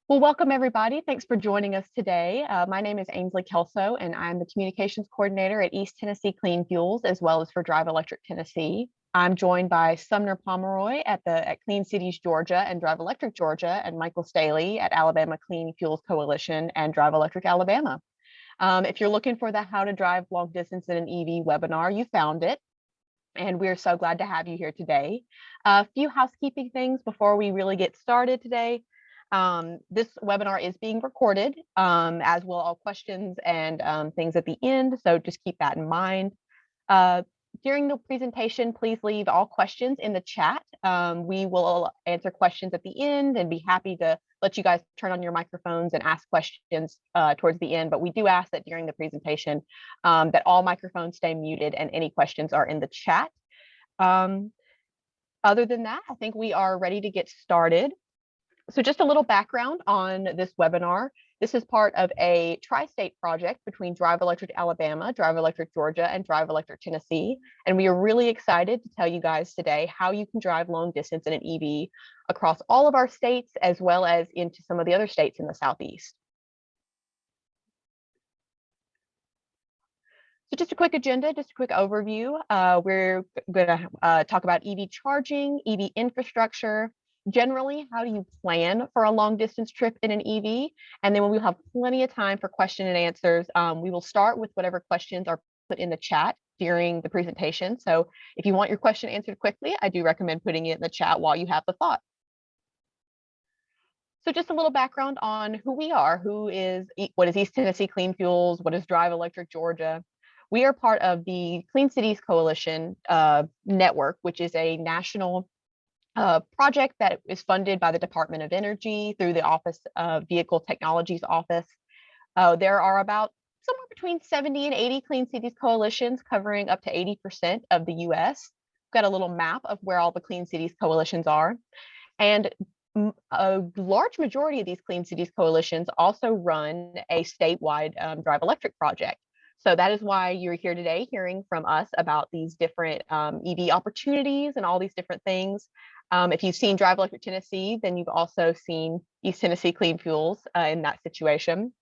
Well, welcome everybody. Thanks for joining us today. My name is Ainsley Kelso, and I'm the Communications Coordinator at East Tennessee Clean Fuels, as well as for Drive Electric Tennessee. I'm joined by Sumner Pomeroy at Clean Cities Georgia and Drive Electric Georgia, and Michael Staley at Alabama Clean Fuels Coalition and Drive Electric Alabama. If you're looking for the How to Drive Long Distance in an EV webinar, you found it. And we're so glad to have you here today. A few housekeeping things before we really get started today. This webinar is being recorded, as will all questions and things at the end, so just keep that in mind. During the presentation, please leave all questions in the chat. We will answer questions at the end and be happy to let you guys turn on your microphones and ask questions towards the end, but we do ask that during the presentation that all microphones stay muted and any questions are in the chat. Other than that, I think we are ready to get started. So just a little background on this webinar. This is part of a tri-state project between Drive Electric Alabama, Drive Electric Georgia, and Drive Electric Tennessee. And we are really excited to tell you guys today how you can drive long distance in an EV across all of our states, as well as into some of the other states in the Southeast. So just a quick agenda, just a quick overview. We're going to talk about EV charging, EV infrastructure, generally, how do you plan for a long distance trip in an EV? And then when we have plenty of time for question and answers, we will start with whatever questions are put in the chat during the presentation. So if you want your question answered quickly, I do recommend putting it in the chat while you have the thought. So just a little background on who we are, what is East Tennessee Clean Fuels, what is Drive Electric Georgia? We are part of the Clean Cities Coalition network, which is a national project that is funded by the Department of Energy through the Office of Vehicle Technologies Office. There are about somewhere between 70 and 80 Clean Cities coalitions covering up to 80% of the US. We've got a little map of where all the Clean Cities coalitions are. And a large majority of these Clean Cities coalitions also run a statewide Drive Electric project. So that is why you're here today hearing from us about these different EV opportunities and all these different things. If you've seen Drive Electric Tennessee, then you've also seen East Tennessee Clean Fuels in that situation.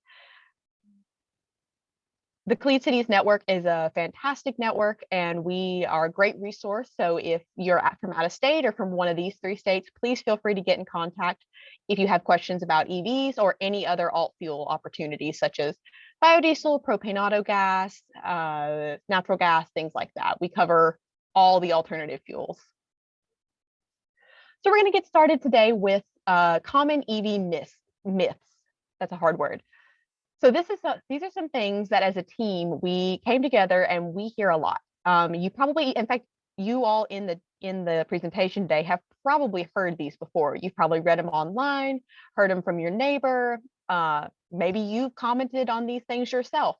The Clean Cities Network is a fantastic network, and we are a great resource. So if you're from out of state or from one of these three states, please feel free to get in contact if you have questions about EVs or any other alt fuel opportunities, such as biodiesel, propane auto gas, natural gas, things like that. We cover all the alternative fuels. So we're going to get started today with common EV myths. That's a hard word. So these are some things that as a team, we came together and we hear a lot. You probably, in fact, you all in the presentation today have probably heard these before. You've probably read them online, heard them from your neighbor. Maybe you've commented on these things yourself.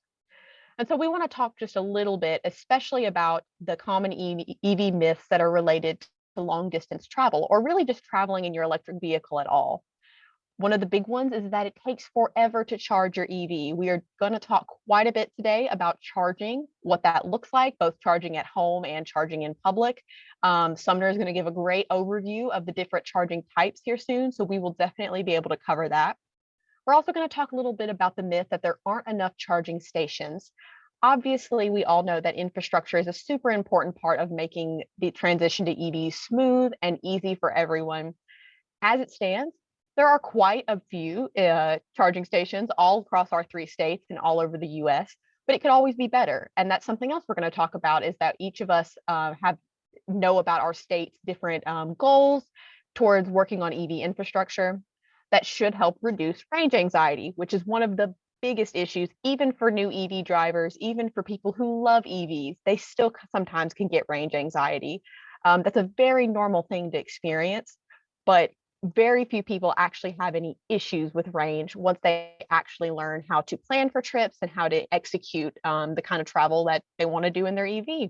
And so we want to talk just a little bit, especially about the common EV myths that are related to long distance travel, or really just traveling in your electric vehicle at all. One of the big ones is that it takes forever to charge your EV. We are going to talk quite a bit today about charging, what that looks like, both charging at home and charging in public. Sumner is going to give a great overview of the different charging types here soon, so we will definitely be able to cover that. We're also going to talk a little bit about the myth that there aren't enough charging stations. Obviously, we all know that infrastructure is a super important part of making the transition to EVs smooth and easy for everyone. As it stands, there are quite a few charging stations all across our three states and all over the US, but it could always be better. And that's something else we're going to talk about, is that each of us know about our state's different goals towards working on EV infrastructure that should help reduce range anxiety, which is one of the biggest issues, even for new EV drivers, even for people who love EVs. They still sometimes can get range anxiety. That's a very normal thing to experience, but very few people actually have any issues with range once they actually learn how to plan for trips and how to execute the kind of travel that they want to do in their EV.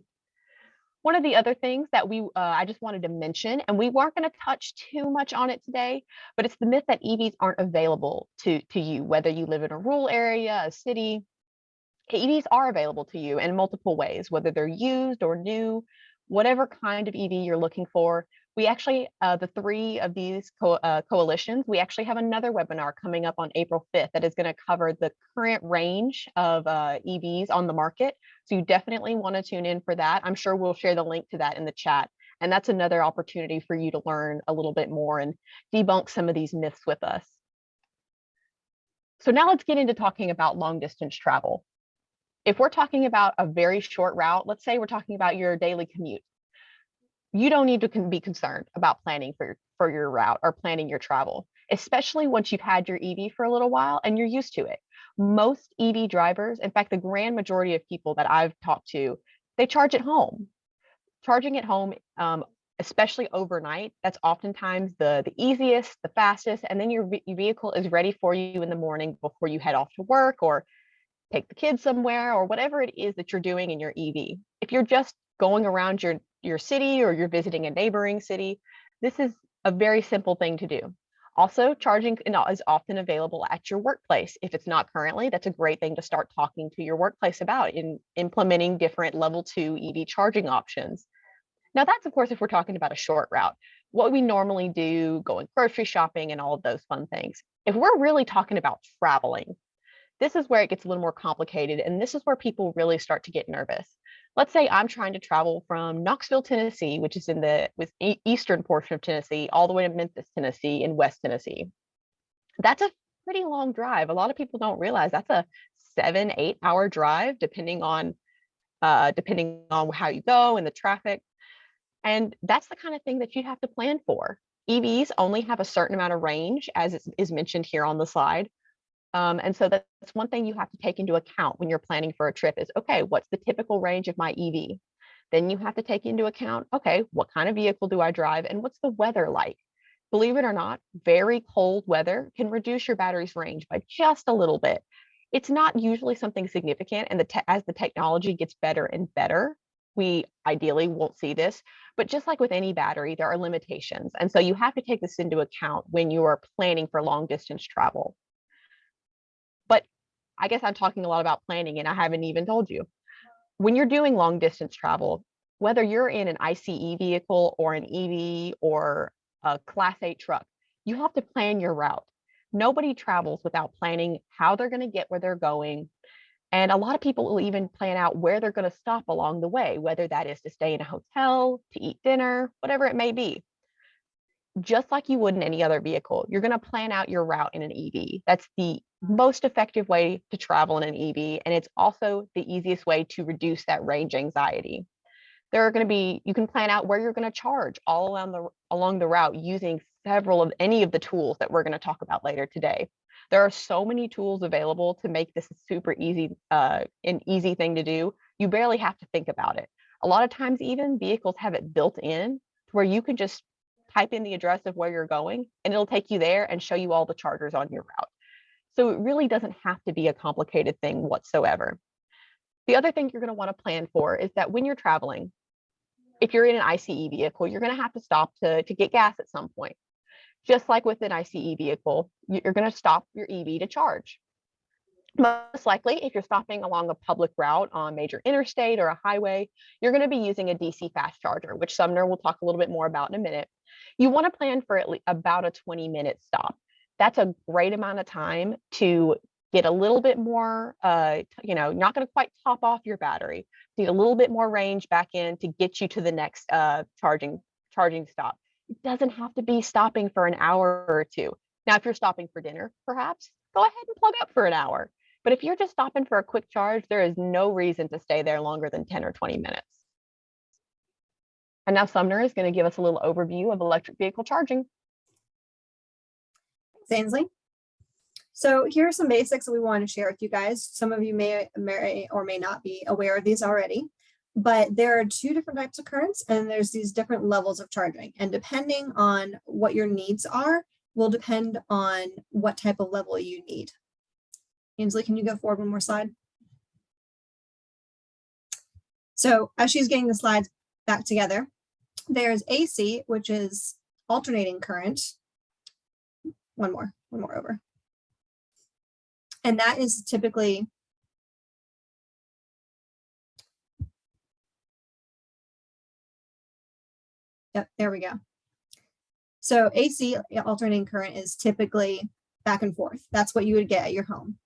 One of the other things that I just wanted to mention, and we weren't going to touch too much on it today, but it's the myth that EVs aren't available to you, whether you live in a rural area, a city. EVs are available to you in multiple ways, whether they're used or new, whatever kind of EV you're looking for. We actually, the three of these coalitions, we actually have another webinar coming up on April 5th that is going to cover the current range of EVs on the market. So you definitely want to tune in for that. I'm sure we'll share the link to that in the chat. And that's another opportunity for you to learn a little bit more and debunk some of these myths with us. So now let's get into talking about long distance travel. If we're talking about a very short route, let's say we're talking about your daily commute, you don't need to be concerned about planning for your route or planning your travel, especially once you've had your EV for a little while and you're used to it. Most EV drivers, in fact, the grand majority of people that I've talked to, they charge at home. Charging at home, especially overnight, that's oftentimes the easiest, the fastest, and then your vehicle is ready for you in the morning before you head off to work or take the kids somewhere or whatever it is that you're doing in your EV. If you're just going around your city or you're visiting a neighboring city, this is a very simple thing to do. Also, charging is often available at your workplace. If it's not currently, that's a great thing to start talking to your workplace about in implementing different level 2 EV charging options. Now, that's, of course, if we're talking about a short route, what we normally do, going grocery shopping and all of those fun things. If we're really talking about traveling, this is where it gets a little more complicated, and this is where people really start to get nervous. Let's say I'm trying to travel from Knoxville, Tennessee, which is in the eastern portion of Tennessee, all the way to Memphis, Tennessee, in West Tennessee. That's a pretty long drive. A lot of people don't realize that's a 7-8 hour drive, depending on how you go and the traffic. And that's the kind of thing that you have to plan for. EVs only have a certain amount of range, as is mentioned here on the slide. And so that's one thing you have to take into account when you're planning for a trip is, okay, what's the typical range of my EV? Then you have to take into account, okay, what kind of vehicle do I drive and what's the weather like? Believe it or not, very cold weather can reduce your battery's range by just a little bit. It's not usually something significant, and as the technology gets better and better, we ideally won't see this, but just like with any battery, there are limitations. And so you have to take this into account when you are planning for long distance travel. But I guess I'm talking a lot about planning and I haven't even told you. When you're doing long distance travel, whether you're in an ICE vehicle or an EV or a Class 8 truck, you have to plan your route. Nobody travels without planning how they're going to get where they're going. And a lot of people will even plan out where they're going to stop along the way, whether that is to stay in a hotel, to eat dinner, whatever it may be. Just like you would in any other vehicle, you're going to plan out your route in an EV. That's the most effective way to travel in an EV, and it's also the easiest way to reduce that range anxiety. You can plan out where you're going to charge all along the route using any of the tools that we're going to talk about later today. There are so many tools available to make this a super easy, an easy thing to do. You barely have to think about it. A lot of times, even vehicles have it built in to where you can just type in the address of where you're going, and it'll take you there and show you all the chargers on your route. So it really doesn't have to be a complicated thing whatsoever. The other thing you're going to want to plan for is that when you're traveling, if you're in an ICE vehicle, you're going to have to stop to get gas at some point. Just like with an ICE vehicle, you're going to stop your EV to charge. Most likely, if you're stopping along a public route on a major interstate or a highway, you're going to be using a DC fast charger, which Sumner will talk a little bit more about in a minute. You want to plan for at least about a 20-minute stop. That's a great amount of time to get a little bit more, not going to quite top off your battery, get a little bit more range back in to get you to the next charging stop. It doesn't have to be stopping for an hour or two. Now, if you're stopping for dinner, perhaps, go ahead and plug up for an hour. But if you're just stopping for a quick charge, there is no reason to stay there longer than 10 or 20 minutes. And now Sumner is going to give us a little overview of electric vehicle charging. Thanks, Ainsley. So here are some basics that we want to share with you guys. Some of you may or may not be aware of these already, but there are two different types of currents and there's these different levels of charging. And depending on what your needs are, will depend on what type of level you need. Ainsley, can you go forward one more slide? So as she's getting the slides back together, there's AC, which is alternating current. One more over. And that is typically yep, there we go. So AC, alternating current, is typically back and forth. That's what you would get at your home.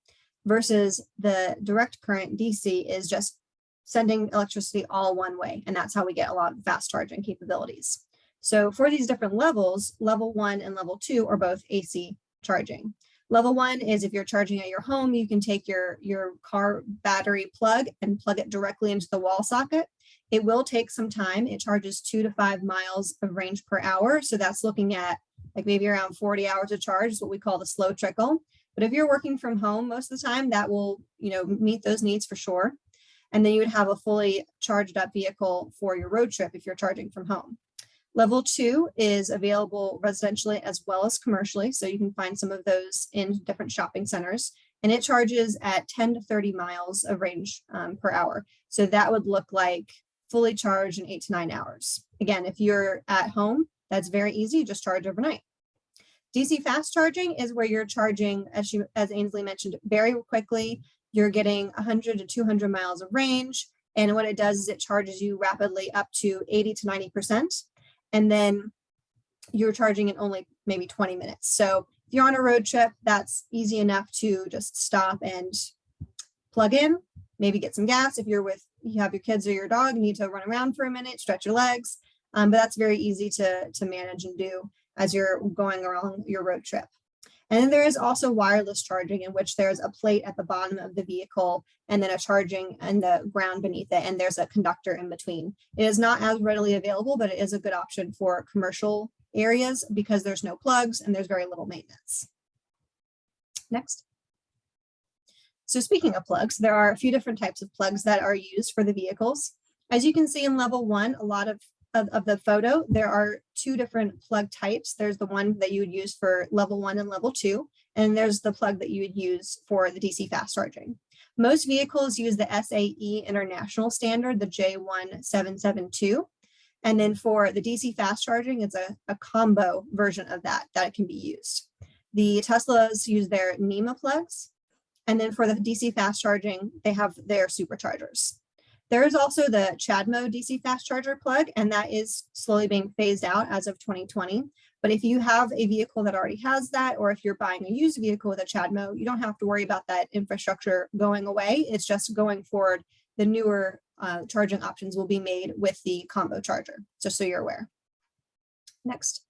Versus the direct current, DC, is just sending electricity all one way. And that's how we get a lot of fast charging capabilities. So for these different levels, level 1 and level 2 are both AC charging. Level 1 is if you're charging at your home, you can take your car battery plug and plug it directly into the wall socket. It will take some time. It charges 2 to 5 miles of range per hour. So that's looking at like maybe around 40 hours of charge, is what we call the slow trickle. But if you're working from home most of the time, that will, meet those needs for sure. And then you would have a fully charged up vehicle for your road trip if you're charging from home. Level 2 is available residentially as well as commercially. So you can find some of those in different shopping centers. And it charges at 10 to 30 miles of range per hour. So that would look like fully charged in 8 to 9 hours. Again, if you're at home, that's very easy. Just charge overnight. DC fast charging is where you're charging, as Ainsley mentioned, very quickly. You're getting 100 to 200 miles of range. And what it does is it charges you rapidly up to 80 to 90%. And then you're charging in only maybe 20 minutes. So if you're on a road trip, that's easy enough to just stop and plug in, maybe get some gas. If you have your kids or your dog, you need to run around for a minute, stretch your legs. But that's very easy to manage and do as you're going along your road trip. And then there is also wireless charging, in which there's a plate at the bottom of the vehicle and then a charging and the ground beneath it, and there's a conductor in between. It is not as readily available, but it is a good option for commercial areas because there's no plugs and there's very little maintenance. Next. So speaking of plugs, there are a few different types of plugs that are used for the vehicles. As you can see in level 1, a lot of the photo, there are 2 different plug types. There's the one that you would use for level 1 and level 2, and there's the plug that you would use for the DC fast charging. Most vehicles use the SAE International standard, the J1772. And then for the DC fast charging, it's a combo version of that can be used. The Teslas use their NEMA plugs. And then for the DC fast charging, they have their superchargers. There is also the CHAdeMO DC fast charger plug, and that is slowly being phased out as of 2020. But if you have a vehicle that already has that, or if you're buying a used vehicle with a CHAdeMO, you don't have to worry about that infrastructure going away. It's just going forward, the newer charging options will be made with the combo charger, just so you're aware. Next.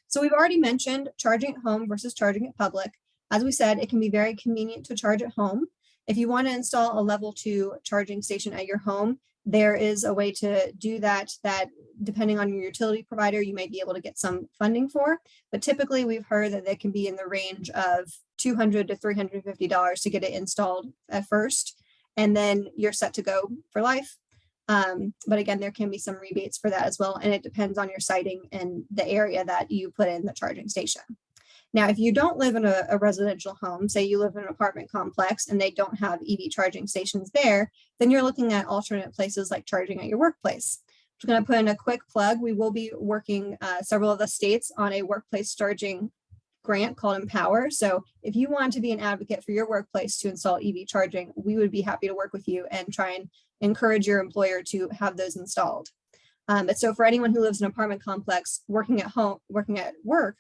So we've already mentioned charging at home versus charging at public. As we said, it can be very convenient to charge at home. If you want to install a level 2 charging station at your home, there is a way to do that depending on your utility provider, you may be able to get some funding for. But typically we've heard that they can be in the range of $200 to $350 to get it installed at first, and then you're set to go for life. But again, there can be some rebates for that as well, and it depends on your siting and the area that you put in the charging station. Now, if you don't live in a residential home, say you live in an apartment complex and they don't have EV charging stations there, then you're looking at alternate places like charging at your workplace. I'm going to put in a quick plug. We will be working several of the states on a workplace charging grant called Empower. So if you want to be an advocate for your workplace to install EV charging, we would be happy to work with you and try and encourage your employer to have those installed. But so for anyone who lives in an apartment complex, working at home, working at work,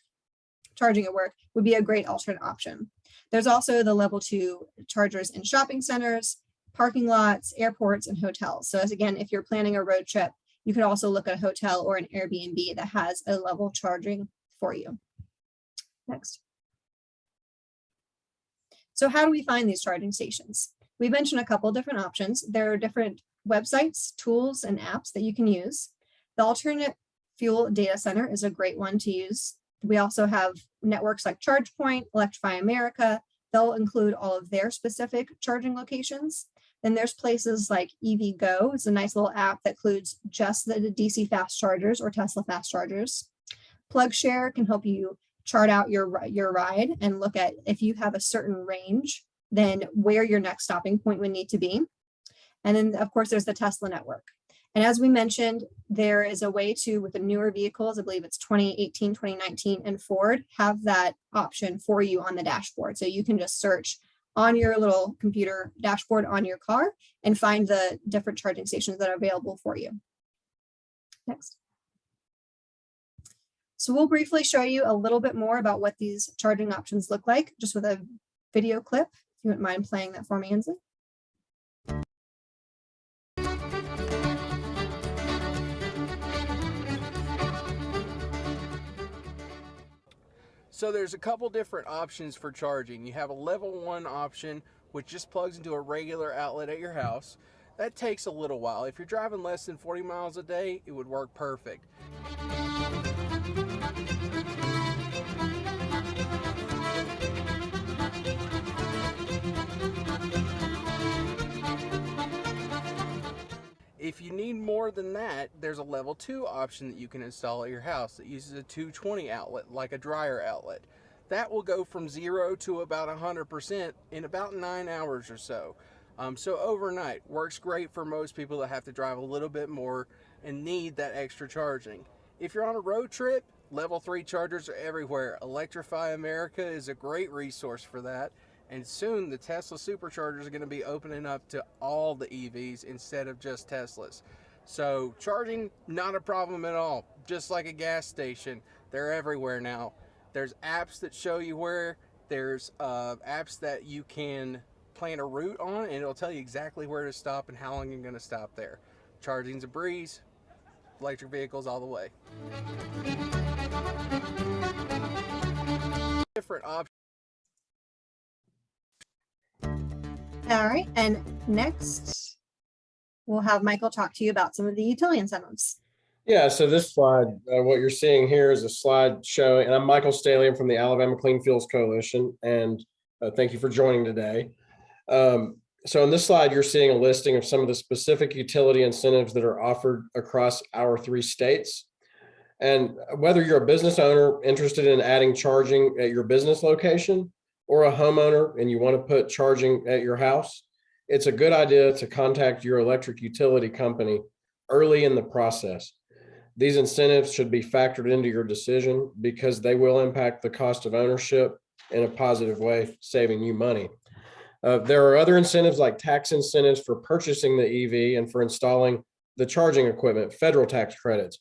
charging at work would be a great alternate option. There's also the level 2 chargers in shopping centers, parking lots, airports, and hotels. So as again, if you're planning a road trip, you could also look at a hotel or an Airbnb that has a level charging for you. Next. So how do we find these charging stations? We mentioned a couple different options. There are different websites, tools, and apps that you can use. The Alternate Fuel Data Center is a great one to use. We also have networks like ChargePoint, Electrify America. They'll include all of their specific charging locations. Then there's places like EVgo. It's a nice little app that includes just the DC fast chargers or Tesla fast chargers. PlugShare can help you chart out your ride and look at if you have a certain range, then where your next stopping point would need to be. And then of course there's the Tesla network. And as we mentioned, there is a way to, with the newer vehicles, I believe it's 2018, 2019 and Ford, have that option for you on the dashboard. So you can just search on your little computer dashboard on your car and find the different charging stations that are available for you. Next. So we'll briefly show you a little bit more about what these charging options look like, just with a video clip. If you wouldn't mind playing that for me, Ainsley. So there's a couple different options for charging. You have a level 1 option, which just plugs into a regular outlet at your house. That takes a little while. If you're driving less than 40 miles a day, it would work perfect. If you need more than that, there's a level 2 option that you can install at your house that uses a 220 outlet, like a dryer outlet. That will go from 0 to about 100% in about 9 hours or so. So overnight, works great for most people that have to drive a little bit more and need that extra charging. If you're on a road trip, level 3 chargers are everywhere. Electrify America is a great resource for that. And soon the Tesla superchargers are going to be opening up to all the EVs instead of just Teslas. So charging, not a problem at all. Just like a gas station, they're everywhere now. There's apps that show you where. There's apps that you can plan a route on, and it'll tell you exactly where to stop and how long you're going to stop there. Charging's a breeze. Electric vehicles all the way. Different options. All right, and next we'll have Michael talk to you about some of the utility incentives. Yeah, so this slide, what you're seeing here is a slide showing, and I'm Michael Staley, I'm from the Alabama Clean Fuels Coalition, and thank you for joining today. So in this slide, you're seeing a listing of some of the specific utility incentives that are offered across our 3 states. And whether you're a business owner interested in adding charging at your business location, or a homeowner and you want to put charging at your house, it's a good idea to contact your electric utility company early in the process. These incentives should be factored into your decision because they will impact the cost of ownership in a positive way, saving you money. There are other incentives like tax incentives for purchasing the EV and for installing the charging equipment, federal tax credits.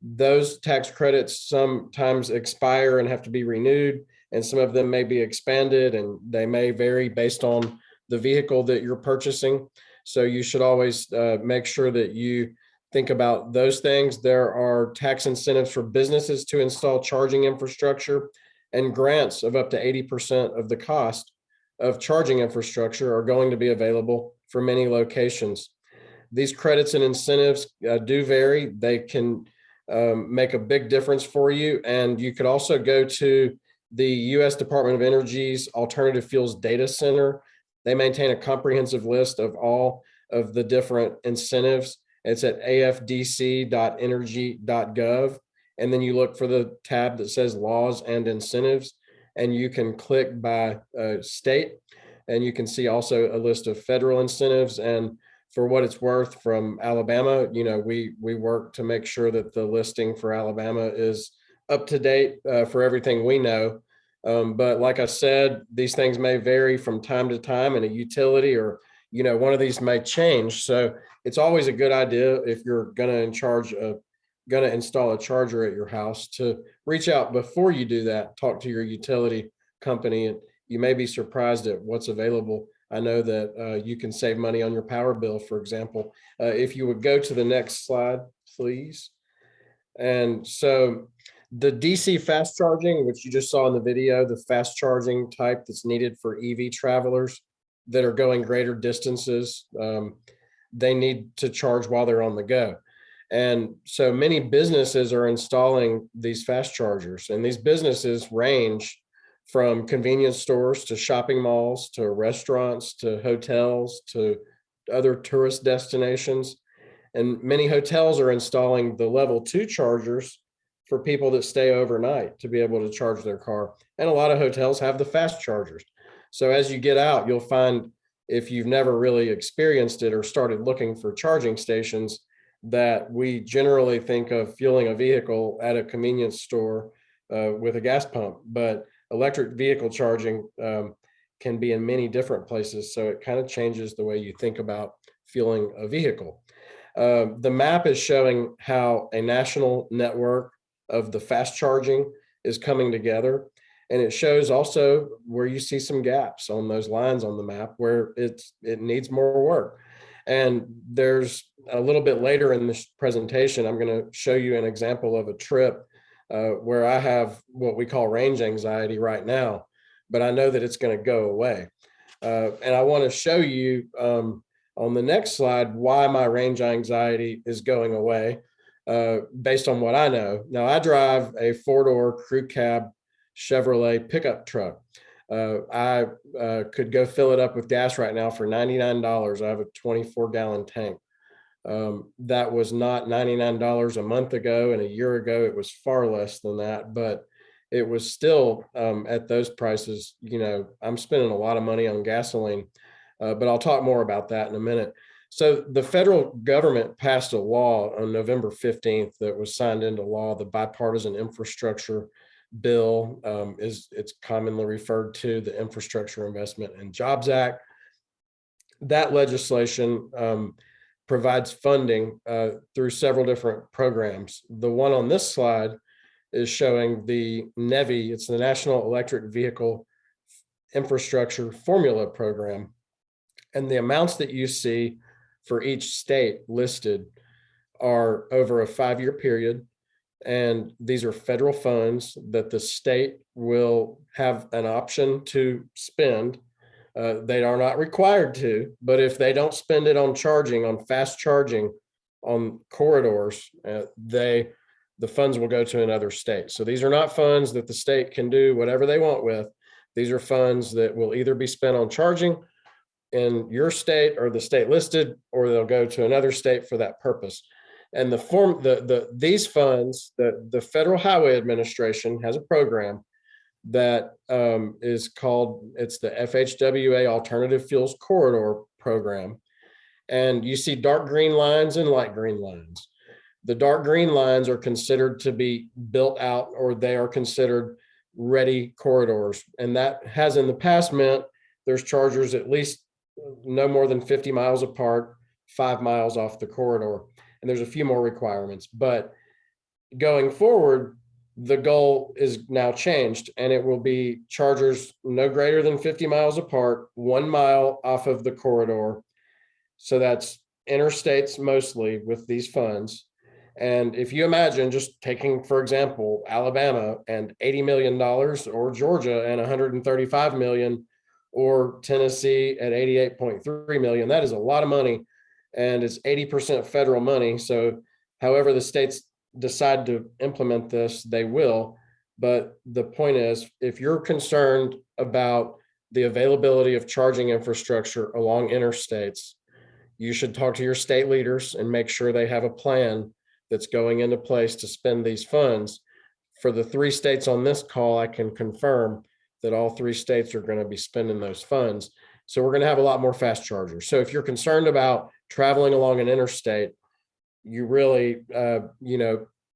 Those tax credits sometimes expire and have to be renewed, and some of them may be expanded and they may vary based on the vehicle that you're purchasing. So you should always make sure that you think about those things. There are tax incentives for businesses to install charging infrastructure, and grants of up to 80% of the cost of charging infrastructure are going to be available for many locations. These credits and incentives do vary. They can make a big difference for you. And you could also go to the U.S. Department of Energy's Alternative Fuels Data Center. They maintain a comprehensive list of all of the different incentives. It's at afdc.energy.gov. And then you look for the tab that says laws and incentives, and you can click by state, and you can see also a list of federal incentives. And for what it's worth, from Alabama, you know, we work to make sure that the listing for Alabama is up to date for everything we know. But like I said, these things may vary from time to time, and a utility or, you know, one of these may change. So it's always a good idea, if you're going to install a charger at your house, to reach out before you do that. Talk to your utility company, and you may be surprised at what's available. I know that you can save money on your power bill, for example. If you would go to the next slide, please. And so the DC fast charging, which you just saw in the video, the fast charging type that's needed for EV travelers that are going greater distances, they need to charge while they're on the go. And so many businesses are installing these fast chargers, and these businesses range from convenience stores to shopping malls to restaurants to hotels to other tourist destinations. And many hotels are installing the level 2 chargers for people that stay overnight to be able to charge their car. And a lot of hotels have the fast chargers. So as you get out, you'll find, if you've never really experienced it or started looking for charging stations, that we generally think of fueling a vehicle at a convenience store with a gas pump, but electric vehicle charging can be in many different places. So it kind of changes the way you think about fueling a vehicle. The map is showing how a national network of the fast charging is coming together. And it shows also where you see some gaps on those lines on the map where it needs more work. And there's a little bit later in this presentation, I'm going to show you an example of a trip where I have what we call range anxiety right now, but I know that it's going to go away. And I want to show you on the next slide why my range anxiety is going away based on what I know. Now, I drive a 4-door crew cab Chevrolet pickup truck. I could go fill it up with gas right now for $99. I have a 24-gallon tank. That was not $99 a month ago, and a year ago it was far less than that, but it was still at those prices. I'm spending a lot of money on gasoline, but I'll talk more about that in a minute. So the federal government passed a law on November 15th that was signed into law, the Bipartisan Infrastructure Bill. It's commonly referred to the Infrastructure Investment and Jobs Act. That legislation provides funding through several different programs. The one on this slide is showing the NEVI, it's the National Electric Vehicle Infrastructure Formula Program. And the amounts that you see for each state listed are over a 5-year period. And these are federal funds that the state will have an option to spend. They are not required to, but if they don't spend it on charging, on fast charging, on corridors, the funds will go to another state. So these are not funds that the state can do whatever they want with. These are funds that will either be spent on charging in your state or the state listed, or they'll go to another state for that purpose. And these funds, the Federal Highway Administration has a program that is called, it's the FHWA Alternative Fuels Corridor Program. And you see dark green lines and light green lines. The dark green lines are considered to be built out, or they are considered ready corridors. And that has in the past meant there's chargers at least no more than 50 miles apart, 5 miles off the corridor. And there's a few more requirements, but going forward, the goal is now changed, and it will be chargers no greater than 50 miles apart, 1 mile off of the corridor. So that's interstates mostly with these funds. And if you imagine just taking, for example, Alabama and $80 million, or Georgia and $135 million, or Tennessee at $88.3 million, that is a lot of money. And it's 80% federal money. So however the states decide to implement this, they will. But the point is, if you're concerned about the availability of charging infrastructure along interstates, you should talk to your state leaders and make sure they have a plan that's going into place to spend these funds. For the 3 states on this call, I can confirm that all 3 states are going to be spending those funds. So we're going to have a lot more fast chargers. So if you're concerned about traveling along an interstate, you really,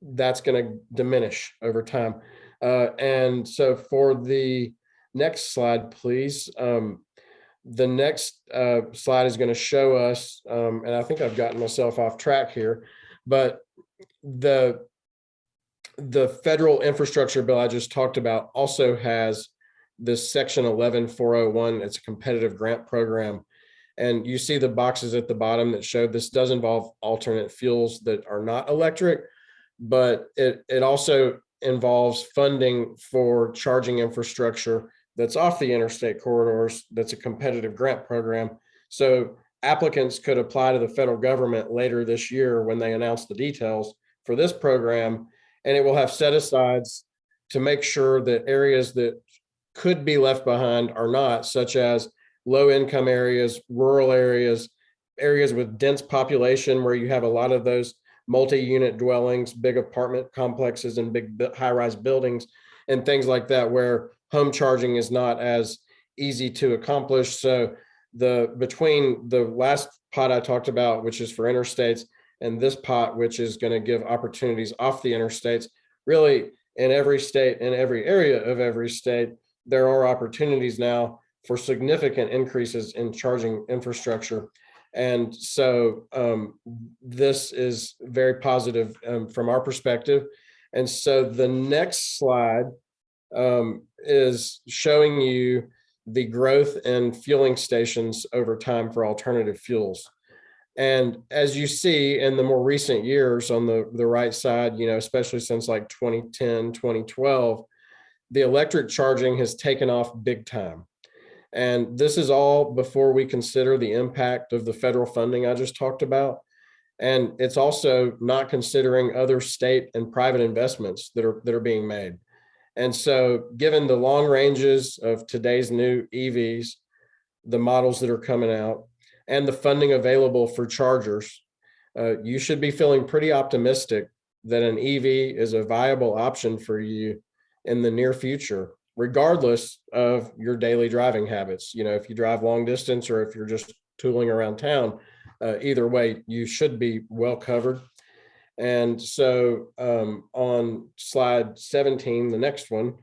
that's going to diminish over time. And so for the next slide, please. The next slide is going to show us, and I think I've gotten myself off track here, but the federal infrastructure bill I just talked about also has this section 11401. It's a competitive grant program. And you see the boxes at the bottom that show this does involve alternate fuels that are not electric, but it also involves funding for charging infrastructure that's off the interstate corridors. That's a competitive grant program. So applicants could apply to the federal government later this year when they announce the details for this program, and it will have set-asides to make sure that areas that could be left behind are not, such as low-income areas, rural areas, areas with dense population where you have a lot of those multi-unit dwellings, big apartment complexes and big high-rise buildings and things like that, where home charging is not as easy to accomplish. So between the last pot I talked about, which is for interstates, and this pot, which is going to give opportunities off the interstates, really in every state, in every area of every state, there are opportunities now for significant increases in charging infrastructure. And so this is very positive from our perspective. And so the next slide is showing you the growth in fueling stations over time for alternative fuels. And as you see in the more recent years on the right side, especially since like 2010, 2012, the electric charging has taken off big time. And this is all before we consider the impact of the federal funding I just talked about. And it's also not considering other state and private investments that are being made. And so given the long ranges of today's new EVs, the models that are coming out, and the funding available for chargers, you should be feeling pretty optimistic that an EV is a viable option for you in the near future, regardless of your daily driving habits. If you drive long distance or if you're just tooling around town, either way, you should be well covered. And so on slide 17, the next one,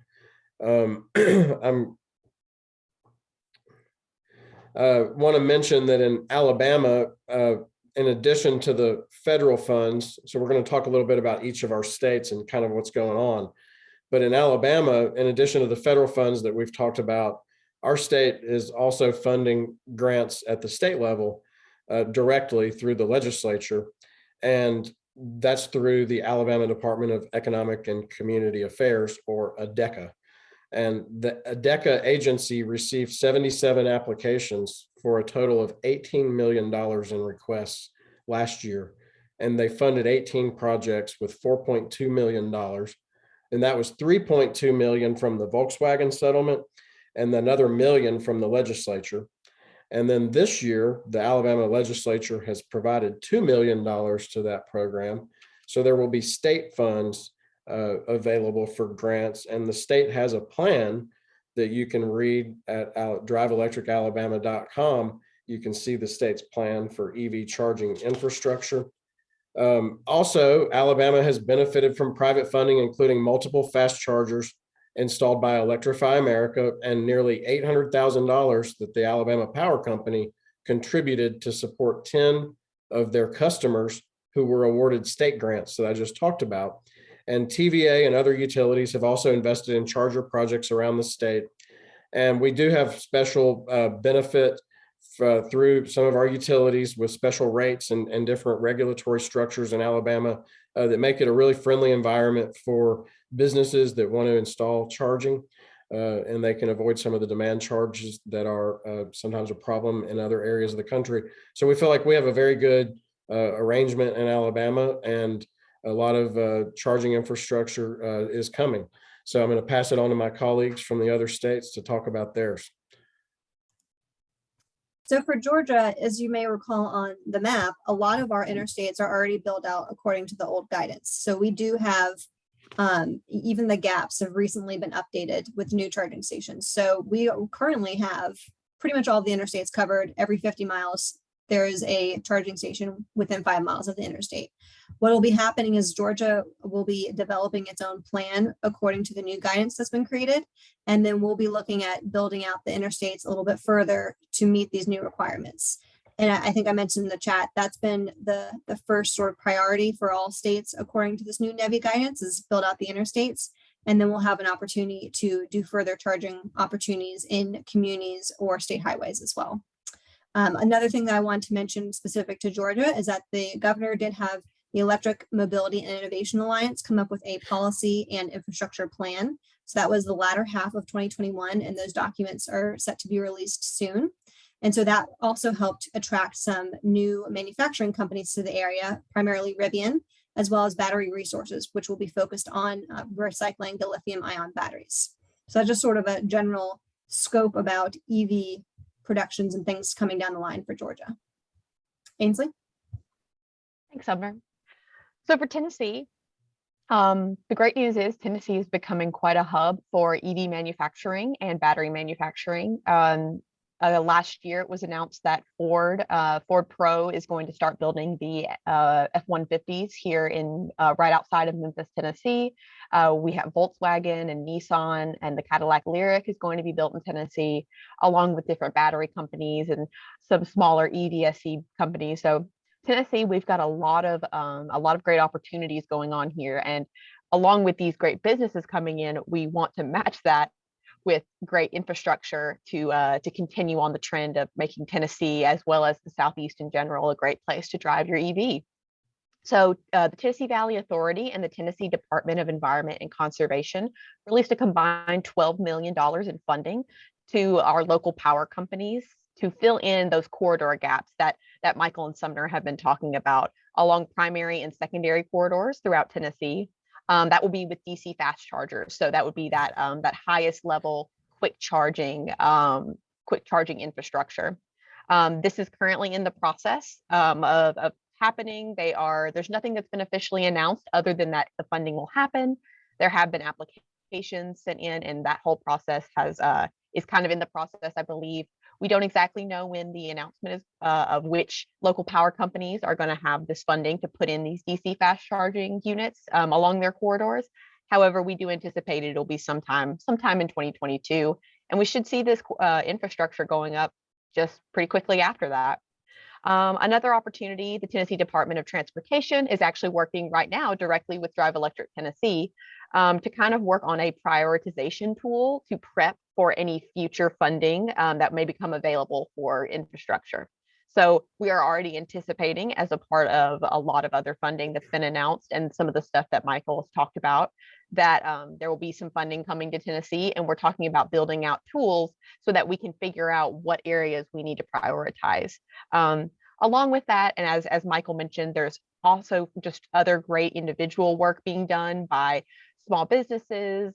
I'm want to mention that in Alabama, in addition to the federal funds, so we're going to talk a little bit about each of our states and kind of what's going on. But in Alabama, in addition to the federal funds that we've talked about, our state is also funding grants at the state level directly through the legislature. And that's through the Alabama Department of Economic and Community Affairs, or ADECA. And the ADECA agency received 77 applications for a total of $18 million in requests last year. And they funded 18 projects with $4.2 million. And that was $3.2 million from the Volkswagen settlement and another $1 million from the legislature. And then this year, the Alabama legislature has provided $2 million to that program. So there will be state funds available for grants, and the state has a plan that you can read at DriveElectricAlabama.com. You can see the state's plan for EV charging infrastructure. Also, Alabama has benefited from private funding, including multiple fast chargers installed by Electrify America and nearly $800,000 that the Alabama Power Company contributed to support 10 of their customers who were awarded state grants that I just talked about. And TVA and other utilities have also invested in charger projects around the state. And we do have special benefit through some of our utilities with special rates and different regulatory structures in Alabama that make it a really friendly environment for businesses that want to install charging, and they can avoid some of the demand charges that are sometimes a problem in other areas of the country. So we feel like we have a very good arrangement in Alabama, and a lot of charging infrastructure is coming. So I'm going to pass it on to my colleagues from the other states to talk about theirs. So for Georgia, as you may recall on the map, a lot of our interstates are already built out according to the old guidance. So we do have, even the gaps have recently been updated with new charging stations. So we currently have pretty much all of the interstates covered. Every 50 miles, there is a charging station within 5 miles of the interstate. What will be happening is Georgia will be developing its own plan according to the new guidance that's been created. And then we'll be looking at building out the interstates a little bit further to meet these new requirements. And I think I mentioned in the chat, that's been the first sort of priority for all states according to this new NEVI guidance, is build out the interstates. And then we'll have an opportunity to do further charging opportunities in communities or state highways as well. Another thing that I want to mention specific to Georgia is that the governor did have the Electric Mobility and Innovation Alliance come up with a policy and infrastructure plan. So that was the latter half of 2021, and those documents are set to be released soon. And so that also helped attract some new manufacturing companies to the area, primarily Rivian, as well as Battery Resources, which will be focused on recycling the lithium-ion batteries. So that's just sort of a general scope about EV productions and things coming down the line for Georgia. Ainsley? Thanks, Sumner. So for Tennessee, the great news is Tennessee is becoming quite a hub for EV manufacturing and battery manufacturing. last year, it was announced that Ford Pro is going to start building the F-150s here in right outside of Memphis, Tennessee. We have Volkswagen and Nissan, and the Cadillac Lyriq is going to be built in Tennessee, along with different battery companies and some smaller EVSE companies. So Tennessee, we've got a lot of great opportunities going on here, and along with these great businesses coming in, we want to match that with great infrastructure to continue on the trend of making Tennessee, as well as the Southeast in general, a great place to drive your EV. So the Tennessee Valley Authority and the Tennessee Department of Environment and Conservation released a combined $12 million in funding to our local power companies to fill in those corridor gaps that Michael and Sumner have been talking about along primary and secondary corridors throughout Tennessee. That will be with DC fast chargers. So that would be that highest level quick charging infrastructure. This is currently in the process of happening. There's nothing that's been officially announced other than that the funding will happen. There have been applications sent in, and that whole process is kind of in the process, I believe. We don't exactly know when the announcement is of which local power companies are going to have this funding to put in these DC fast charging units along their corridors. However, we do anticipate it'll be sometime in 2022, and we should see this infrastructure going up just pretty quickly after that. Another opportunity, the Tennessee Department of Transportation is actually working right now directly with Drive Electric Tennessee to kind of work on a prioritization tool to prep for any future funding that may become available for infrastructure. So we are already anticipating, as a part of a lot of other funding that's been announced and some of the stuff that Michael has talked about, that there will be some funding coming to Tennessee, and we're talking about building out tools so that we can figure out what areas we need to prioritize. Along with that, and as Michael mentioned, there's also just other great individual work being done by small businesses.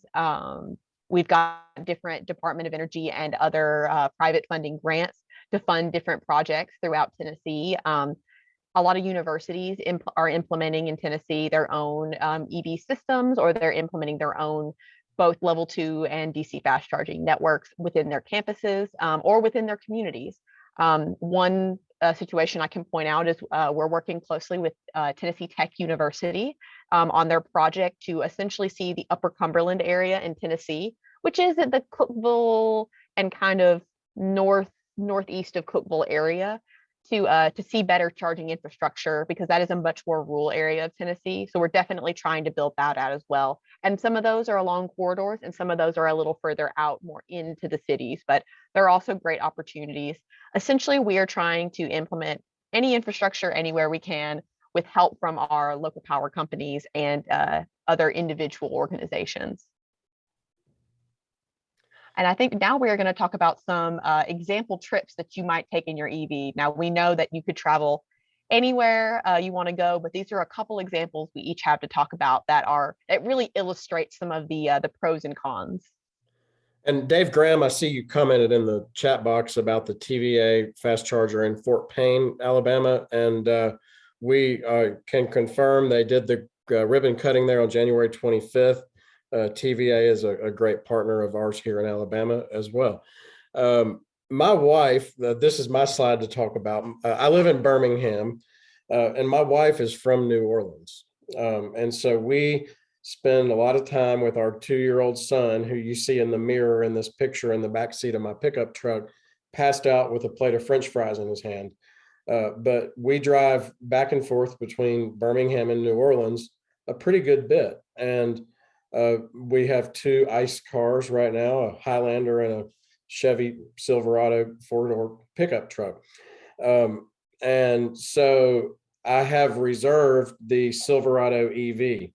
We've got different Department of Energy and other private funding grants to fund different projects throughout Tennessee. A lot of universities are implementing in Tennessee their own EV systems, or they're implementing their own both level 2 and DC fast charging networks within their campuses or within their communities. One situation I can point out is we're working closely with Tennessee Tech University on their project to essentially see the Upper Cumberland area in Tennessee, which is at the Cookeville and kind of northeast of Cookeville area, to see better charging infrastructure, because that is a much more rural area of Tennessee. So we're definitely trying to build that out as well. And some of those are along corridors, and some of those are a little further out, more into the cities, but there are also great opportunities. Essentially, we are trying to implement any infrastructure anywhere we can with help from our local power companies and other individual organizations. And I think now we are going to talk about some example trips that you might take in your EV. Now, we know that you could travel anywhere you want to go, but these are a couple examples we each have to talk about that really illustrate some of the pros and cons. And Dave Graham, I see you commented in the chat box about the TVA fast charger in Fort Payne, Alabama, and we can confirm they did the ribbon cutting there on January 25th. TVA is a great partner of ours here in Alabama as well. My wife, this is my slide to talk about. I live in Birmingham, and my wife is from New Orleans. And so we spend a lot of time with our 2-year-old son, who you see in the mirror in this picture in the back seat of my pickup truck, passed out with a plate of French fries in his hand. But we drive back and forth between Birmingham and New Orleans a pretty good bit. And we have 2 ICE cars right now, a Highlander and a Chevy Silverado 4-door pickup truck. And so I have reserved the Silverado EV.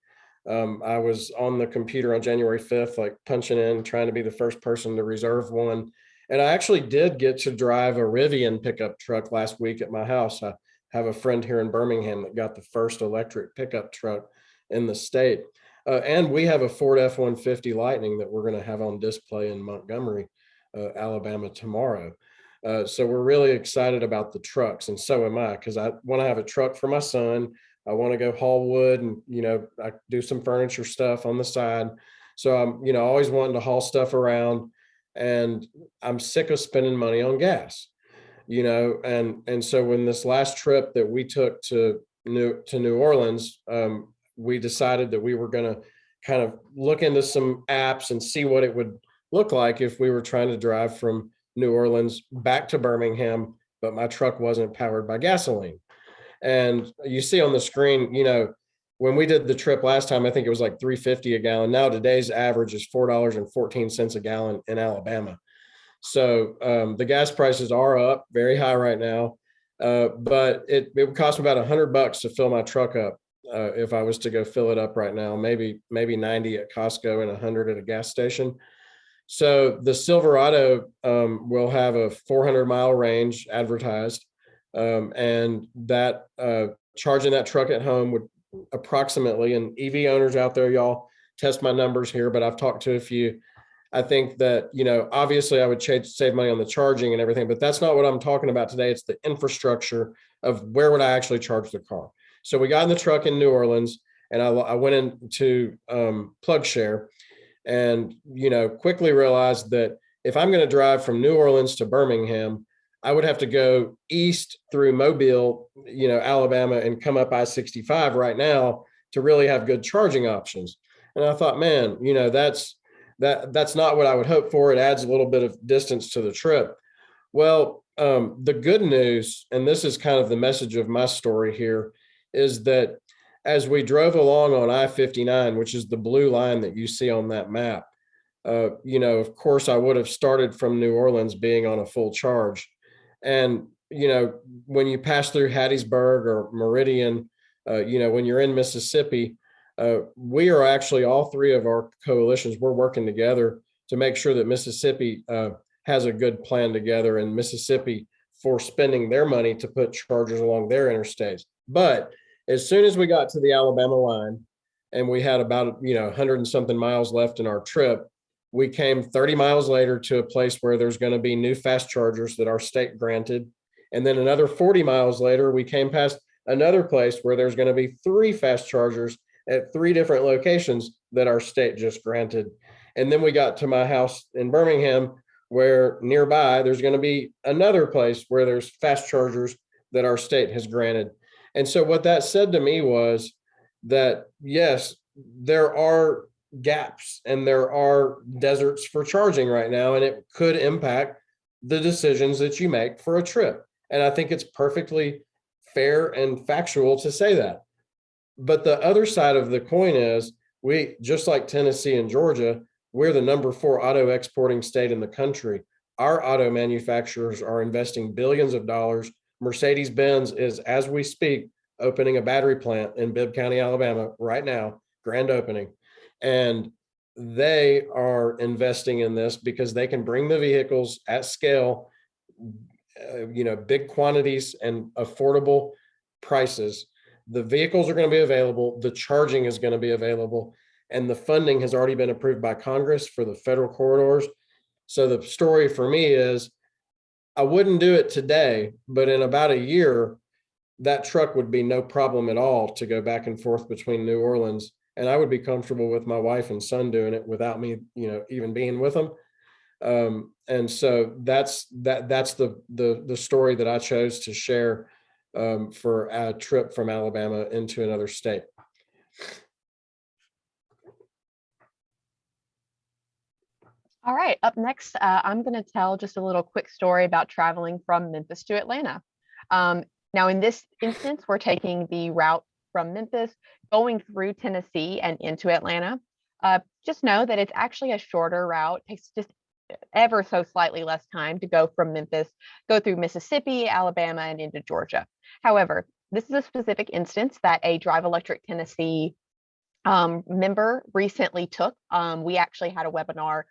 I was on the computer on January 5th, like punching in, trying to be the first person to reserve one. And I actually did get to drive a Rivian pickup truck last week at my house. I have a friend here in Birmingham that got the first electric pickup truck in the state. And we have a Ford F-150 Lightning that we're going to have on display in Montgomery, Alabama tomorrow. So we're really excited about the trucks, and so am I, because I want to have a truck for my son. I want to go haul wood, and I do some furniture stuff on the side. So I'm always wanting to haul stuff around. and I'm sick of spending money on gas, and so when this last trip that we took to New Orleans, we decided that we were going to kind of look into some apps and see what it would look like if we were trying to drive from New Orleans back to Birmingham, but my truck wasn't powered by gasoline. And you see on the screen, when we did the trip last time, I think it was like $3.50 a gallon. Now today's average is $4.14 a gallon in Alabama. So the gas prices are up very high right now, but it would cost me about $100 to fill my truck up if I was to go fill it up right now. Maybe 90 at Costco and 100 at a gas station. So the Silverado will have a 400-mile range advertised, and that charging that truck at home would approximately, and EV owners out there, y'all test my numbers here, but I've talked to a few. I think that, obviously I would save money on the charging and everything, but that's not what I'm talking about today. It's the infrastructure of where would I actually charge the car. So we got in the truck in New Orleans, and I went into PlugShare, and, quickly realized that if I'm going to drive from New Orleans to Birmingham, I would have to go east through Mobile, Alabama, and come up I-65 right now to really have good charging options. And I thought, man, that's not what I would hope for. It adds a little bit of distance to the trip. Well, the good news, and this is kind of the message of my story here, is that as we drove along on I-59, which is the blue line that you see on that map, of course, I would have started from New Orleans being on a full charge. And, when you pass through Hattiesburg or Meridian, when you're in Mississippi, we are actually, all three of our coalitions, we're working together to make sure that Mississippi has a good plan together, and Mississippi for spending their money to put chargers along their interstates. But as soon as we got to the Alabama line and we had about, 100 and something miles left in our trip, we came 30 miles later to a place where there's going to be new fast chargers that our state granted. And then another 40 miles later, we came past another place where there's going to be 3 fast chargers at 3 different locations that our state just granted. And then we got to my house in Birmingham, where nearby there's going to be another place where there's fast chargers that our state has granted. And so what that said to me was that, yes, there are gaps and there are deserts for charging right now, and it could impact the decisions that you make for a trip. And I think it's perfectly fair and factual to say that. But the other side of the coin is, we, just like Tennessee and Georgia, we're the number 4 auto exporting state in the country. Our auto manufacturers are investing billions of dollars. Mercedes-Benz is, as we speak, opening a battery plant in Bibb County, Alabama right now, grand opening. And they are investing in this because they can bring the vehicles at scale, big quantities and affordable prices. The vehicles are going to be available. The charging is going to be available. And the funding has already been approved by Congress for the federal corridors. So the story for me is, I wouldn't do it today, but in about a year, that truck would be no problem at all to go back and forth between New Orleans. And I would be comfortable with my wife and son doing it without me, even being with them. And so that's the story that I chose to share for a trip from Alabama into another state. All right, up next, I'm going to tell just a little quick story about traveling from Memphis to Atlanta. Now, in this instance, we're taking the route from Memphis, going through Tennessee and into Atlanta. Just know that it's actually a shorter route. It takes just ever so slightly less time to go from Memphis, go through Mississippi, Alabama, and into Georgia. However, this is a specific instance that a Drive Electric Tennessee member recently took. We actually had a webinar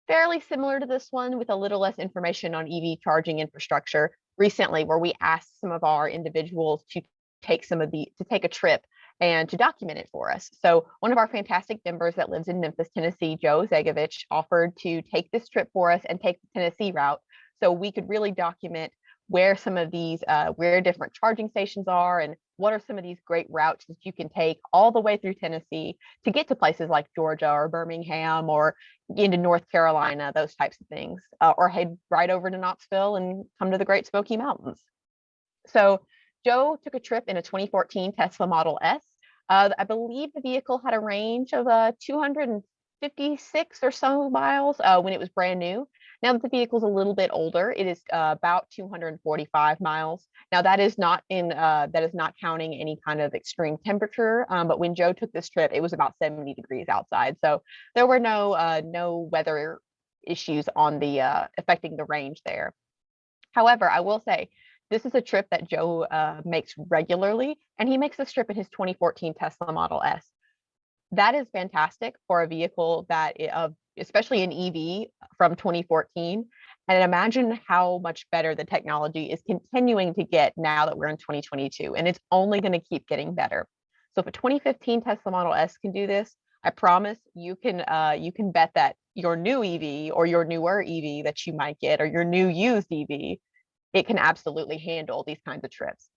fairly similar to this one with a little less information on EV charging infrastructure recently, where we asked some of our individuals to take a trip and to document it for us. So one of our fantastic members that lives in Memphis, Tennessee, Joe Zegovich, offered to take this trip for us and take the Tennessee route, so we could really document where some of these, where different charging stations are and what are some of these great routes that you can take all the way through Tennessee to get to places like Georgia or Birmingham or into North Carolina, those types of things, or head right over to Knoxville and come to the Great Smoky Mountains. So Joe took a trip in a 2014 Tesla Model S. I believe the vehicle had a range of 256 or so miles when it was brand new. Now that the vehicle's a little bit older, it is about 245 miles. Now that is not counting any kind of extreme temperature. But when Joe took this trip, it was about 70 degrees outside, so there were no weather issues on the affecting the range there. However, I will say this is a trip that Joe makes regularly, and he makes this trip in his 2014 Tesla Model S. That is fantastic for a vehicle that, especially an EV from 2014. And imagine how much better the technology is continuing to get now that we're in 2022, and it's only going to keep getting better. So if a 2015 Tesla Model S can do this, I promise you can bet that your new EV or your newer EV that you might get, or your new used EV, it can absolutely handle these kinds of trips.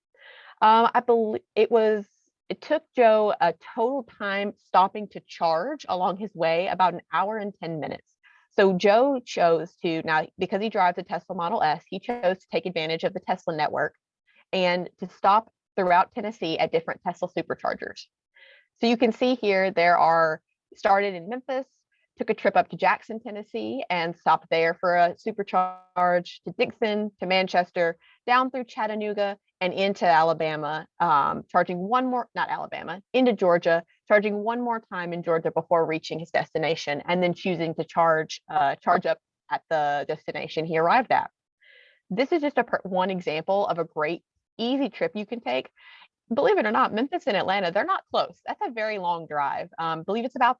I believe it took Joe a total time stopping to charge along his way about an hour and 10 minutes. So Joe chose to, now because he drives a Tesla Model S, he chose to take advantage of the Tesla network and to stop throughout Tennessee at different Tesla superchargers. So you can see here, started in Memphis, took a trip up to Jackson, Tennessee, and stopped there for a supercharge, to Dixon, to Manchester, down through Chattanooga and into Alabama, into Georgia, charging one more time in Georgia before reaching his destination, and then choosing to charge up at the destination he arrived at. This is just one example of a great, easy trip you can take. Believe it or not, Memphis and Atlanta, they're not close. That's a very long drive. I believe it's about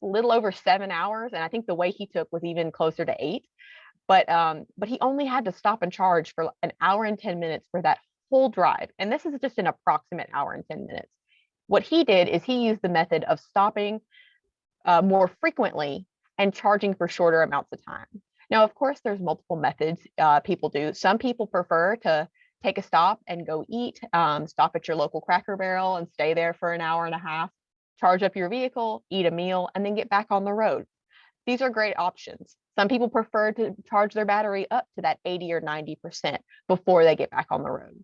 a little over 7 hours, and I think the way he took was even closer to 8. But he only had to stop and charge for an hour and 10 minutes for that whole drive. And this is just an approximate hour and 10 minutes. What he did is he used the method of stopping more frequently and charging for shorter amounts of time. Now, of course, there's multiple methods people do. Some people prefer to take a stop and go eat, stop at your local Cracker Barrel and stay there for an hour and a half, charge up your vehicle, eat a meal, and then get back on the road. These are great options. Some people prefer to charge their battery up to that 80 or 90% before they get back on the road.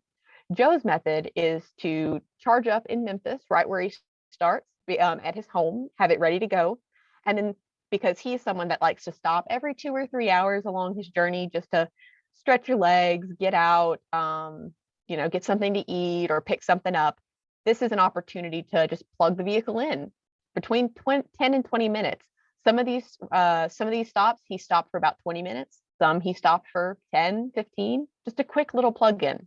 Joe's method is to charge up in Memphis, right where he starts, at his home, have it ready to go. And then, because he's someone that likes to stop every 2 or 3 hours along his journey just to stretch your legs, get out, get something to eat or pick something up, this is an opportunity to just plug the vehicle in between 10 and 20 minutes. Some of these stops, he stopped for about 20 minutes. Some he stopped for 10, 15, just a quick little plug-in.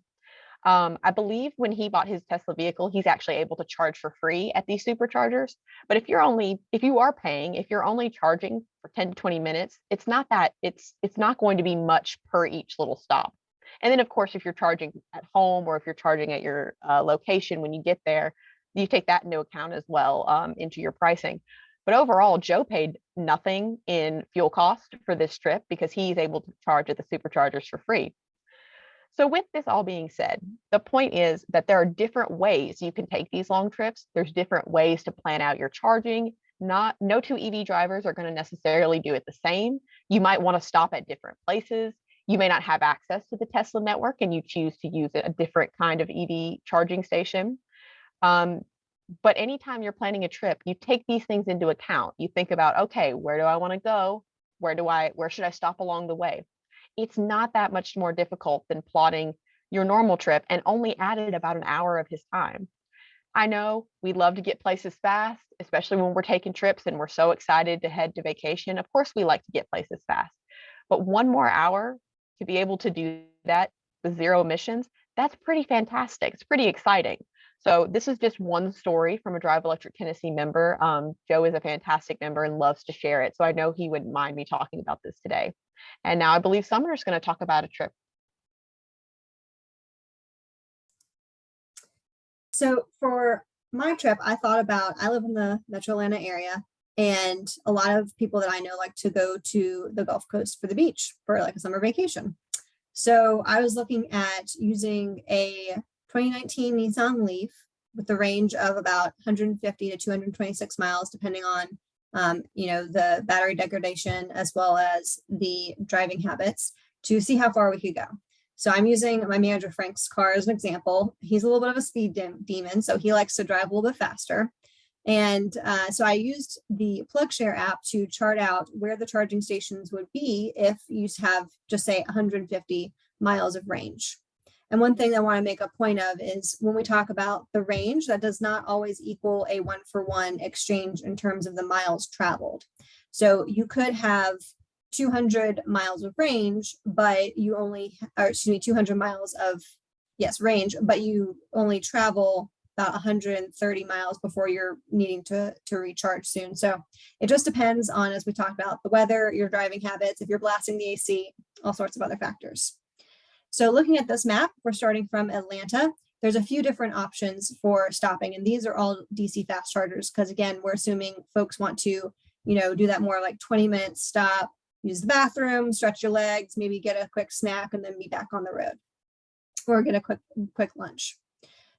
I believe when he bought his Tesla vehicle, he's actually able to charge for free at these superchargers. But if you are paying, if you're only charging for 10 to 20 minutes, it's not going to be much per each little stop. And then, of course, if you're charging at home or if you're charging at your location when you get there, you take that into account as well into your pricing. But overall, Joe paid nothing in fuel cost for this trip because he's able to charge at the superchargers for free. So with this all being said, the point is that there are different ways you can take these long trips. There's different ways to plan out your charging. No two EV drivers are going to necessarily do it the same. You might want to stop at different places. You may not have access to the Tesla network and you choose to use a different kind of EV charging station. But anytime you're planning a trip, you take these things into account. You think about, okay, where do I want to go? Where should I stop along the way? It's not that much more difficult than plotting your normal trip, and only added about an hour of his time. I know we love to get places fast, especially when we're taking trips and we're so excited to head to vacation. Of course, we like to get places fast, but 1 more hour to be able to do that with 0 emissions, that's pretty fantastic. It's pretty exciting. So this is just one story from a Drive Electric Tennessee member. Joe is a fantastic member and loves to share it. So I know he wouldn't mind me talking about this today. And now I believe Sumner is going to talk about a trip. So for my trip, I live in the Metro Atlanta area, and a lot of people that I know like to go to the Gulf Coast for the beach for like a summer vacation. So I was looking at using a 2019 Nissan Leaf with the range of about 150 to 226 miles, depending on the battery degradation as well as the driving habits, to see how far we could go. So I'm using my manager Frank's car as an example. He's a little bit of a speed demon, so he likes to drive a little bit faster. And so I used the PlugShare app to chart out where the charging stations would be if you have, just say, 150 miles of range. And one thing I want to make a point of is when we talk about the range, that does not always equal a 1-for-1 exchange in terms of the miles traveled. So you could have 200 miles of range, but you only, or excuse me, 200 miles of, range, but you only travel about 130 miles before you're needing to recharge soon. So it just depends on, as we talked about, the weather, your driving habits, if you're blasting the AC, all sorts of other factors. So looking at this map, we're starting from Atlanta. There's a few different options for stopping, and these are all DC fast chargers, because again, we're assuming folks want to, do that more like 20-minute stop, use the bathroom, stretch your legs, maybe get a quick snack, and then be back on the road, or get a quick lunch.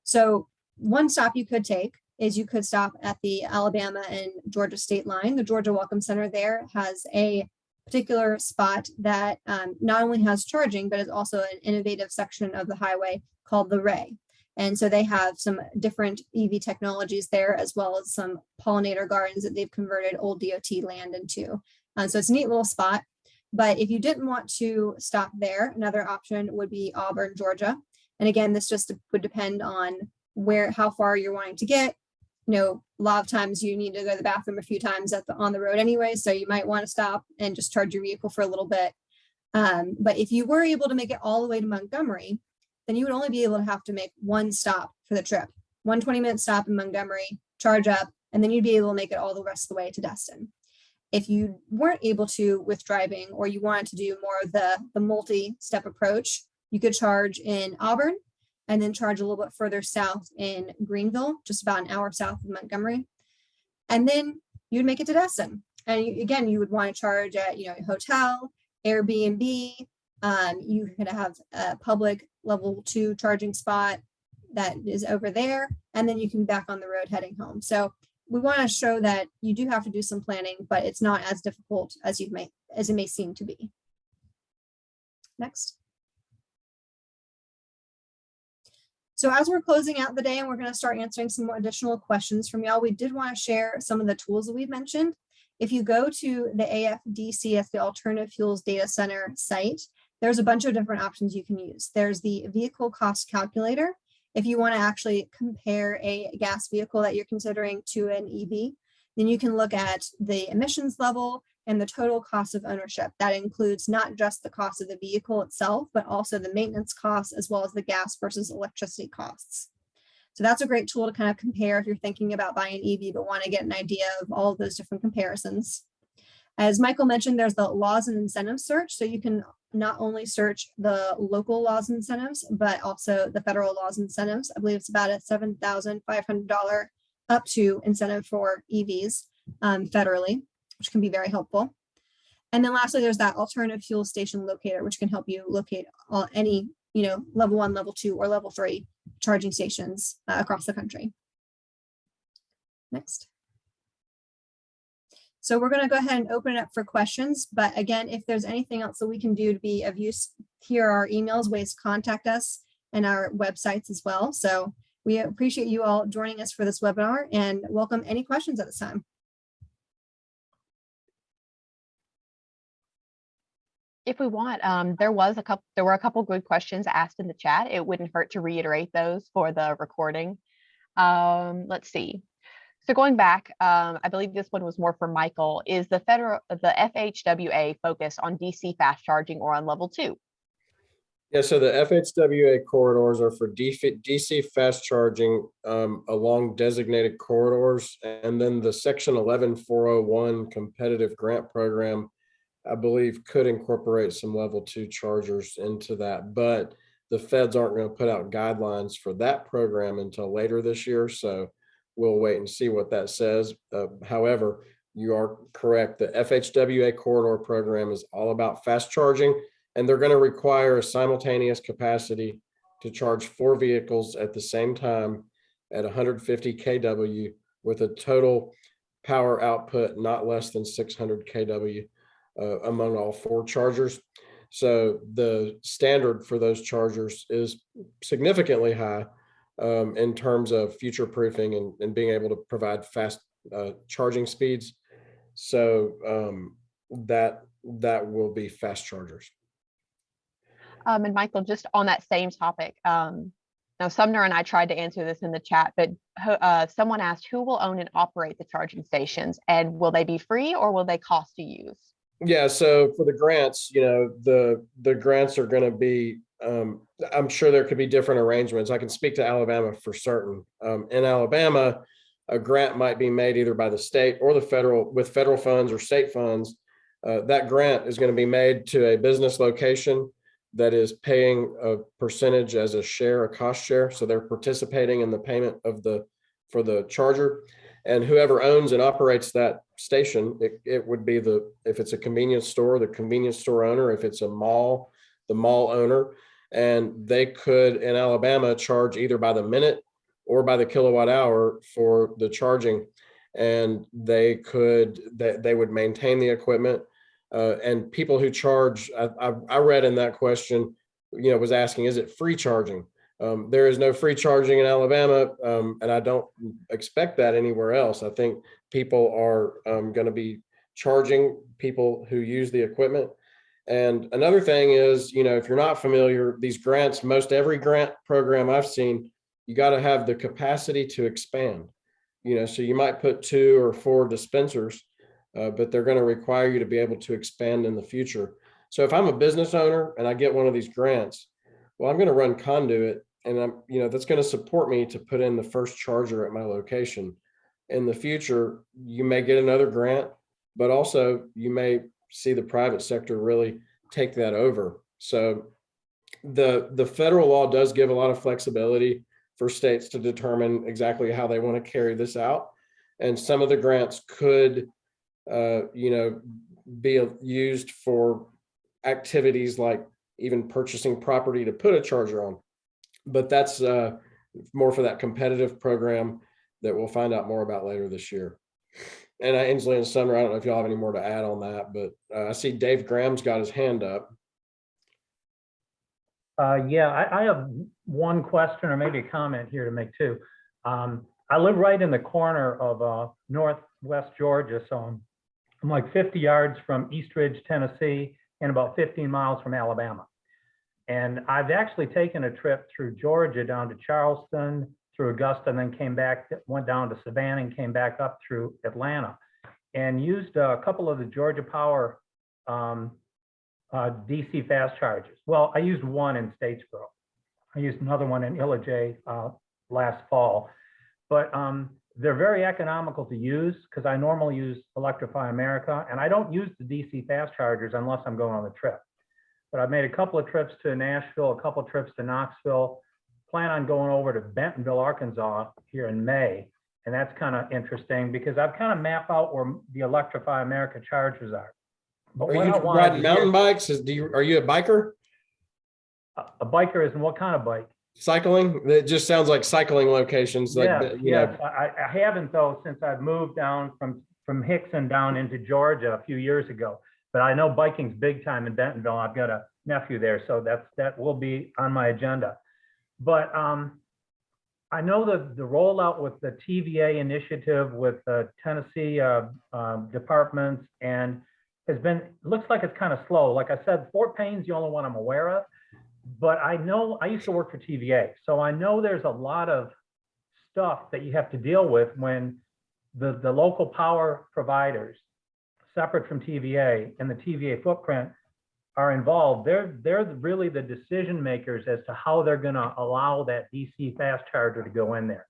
So one stop you could take is you could stop at the Alabama and Georgia state line. The Georgia Welcome Center there has a particular spot that not only has charging, but is also an innovative section of the highway called the Ray. And so they have some different EV technologies there, as well as some pollinator gardens that they've converted old DOT land into. So it's a neat little spot. But if you didn't want to stop there, another option would be Auburn, Georgia. And again, this just would depend on how far you're wanting to get. A lot of times you need to go to the bathroom a few times on the road anyway, so you might want to stop and just charge your vehicle for a little bit. But if you were able to make it all the way to Montgomery, then you would only be able to have to make one stop for the trip, 120-minute stop in Montgomery, charge up, and then you'd be able to make it all the rest of the way to Destin. If you weren't able to with driving, or you wanted to do more of the multi-step approach, you could charge in Auburn, and then charge a little bit further south in Greenville, just about an hour south of Montgomery. And then you'd make it to Destin. And again, you would want to charge at a hotel, Airbnb. You could have a public level 2 charging spot that is over there. And then you can be back on the road heading home. So we want to show that you do have to do some planning, but it's not as difficult as it may seem to be. Next. So as we're closing out the day and we're going to start answering some more additional questions from y'all, we did want to share some of the tools that we've mentioned. If you go to the AFDC, the Alternative Fuels Data Center site, there's a bunch of different options you can use. There's the vehicle cost calculator. If you want to actually compare a gas vehicle that you're considering to an EV, then you can look at the emissions level and the total cost of ownership. That includes not just the cost of the vehicle itself, but also the maintenance costs, as well as the gas versus electricity costs. So that's a great tool to kind of compare if you're thinking about buying an EV, but want to get an idea of all of those different comparisons. As Michael mentioned, there's the laws and incentives search. So you can not only search the local laws and incentives, but also the federal laws and incentives. I believe it's about a $7,500 up to incentive for EVs federally, which can be very helpful. And then lastly, there's that alternative fuel station locator, which can help you locate any, level 1, level 2, or level 3 charging stations across the country. Next. So we're going to go ahead and open it up for questions. But again, if there's anything else that we can do to be of use, here are our emails, ways to contact us, and our websites as well. So we appreciate you all joining us for this webinar and welcome any questions at this time. If we want, there were a couple good questions asked in the chat. It wouldn't hurt to reiterate those for the recording. Let's see. So going back, I believe this one was more for Michael. Is the FHWA focus on DC fast charging or on level 2? Yeah, so the FHWA corridors are for DC fast charging along designated corridors. And then the Section 11401 competitive grant program, I believe, could incorporate some level 2 chargers into that. But the feds aren't going to put out guidelines for that program until later this year. So we'll wait and see what that says. However, you are correct. The FHWA corridor program is all about fast charging, and they're going to require a simultaneous capacity to charge 4 vehicles at the same time at 150 kW with a total power output not less than 600 kW among all 4 chargers. So the standard for those chargers is significantly high in terms of future proofing and being able to provide fast charging speeds. So that will be fast chargers. And Michael, just on that same topic, now Sumner and I tried to answer this in the chat, but someone asked, who will own and operate the charging stations, and will they be free or will they cost to use? Yeah, so for the grants, the grants are going to be, I'm sure there could be different arrangements. I can speak to Alabama for certain. In Alabama, a grant might be made either by the state or the federal, with federal funds or state funds. That grant is going to be made to a business location that is paying a percentage as a share, a cost share. So they're participating in the payment of for the charger. And whoever owns and operates that station, it would be if it's a convenience store, the convenience store owner. If it's a mall, the mall owner. And they could, in Alabama, charge either by the minute or by the kilowatt hour for the charging. And they would maintain the equipment. And people who charge, I read in that question, was asking, is it free charging? There is no free charging in Alabama, and I don't expect that anywhere else. I think people are going to be charging people who use the equipment. And another thing is, if you're not familiar, these grants, most every grant program I've seen, you got to have the capacity to expand. So you might put 2 or 4 dispensers, but they're going to require you to be able to expand in the future. So if I'm a business owner and I get one of these grants, well, I'm going to run conduit, and that's going to support me to put in the first charger at my location. In the future, you may get another grant, but also you may see the private sector really take that over. So the federal law does give a lot of flexibility for states to determine exactly how they want to carry this out. And some of the grants could, be used for activities like even purchasing property to put a charger on. But that's more for that competitive program that we'll find out more about later this year. And Ainsley and Sumner, I don't know if y'all have any more to add on that, but I see Dave Graham's got his hand up. Yeah, I have one question or maybe a comment here to make too. I live right in the corner of northwest Georgia, so I'm like 50 yards from East Ridge, Tennessee, and about 15 miles from Alabama. And I've actually taken a trip through Georgia down to Charleston, through Augusta, and then came back, went down to Savannah and came back up through Atlanta, and used a couple of the Georgia Power DC fast chargers. Well, I used one in Statesboro. I used another one in Illinois last fall, but they're very economical to use because I normally use Electrify America, and I don't use the DC fast chargers unless I'm going on the trip. But I've made a couple of trips to Nashville, a couple of trips to Knoxville, plan on going over to Bentonville, Arkansas here in May. And that's kind of interesting because I've kind of mapped out where the Electrify America chargers are. But are you riding mountain bikes? Are you a biker? A biker is what kind of bike? Cycling? It just sounds like cycling locations. Yes, yes. I haven't though, since I've moved down from Hickson down into Georgia a few years ago. But I know biking's big time in Bentonville. I've got a nephew there, so that will be on my agenda. But I know the rollout with the TVA initiative with the Tennessee departments and looks like it's kind of slow. Like I said, Fort Payne's the only one I'm aware of. But I know I used to work for TVA, so I know there's a lot of stuff that you have to deal with when the local power providers, separate from TVA and the TVA footprint, are involved. They're really the decision makers as to how they're going to allow that DC fast charger to go in there.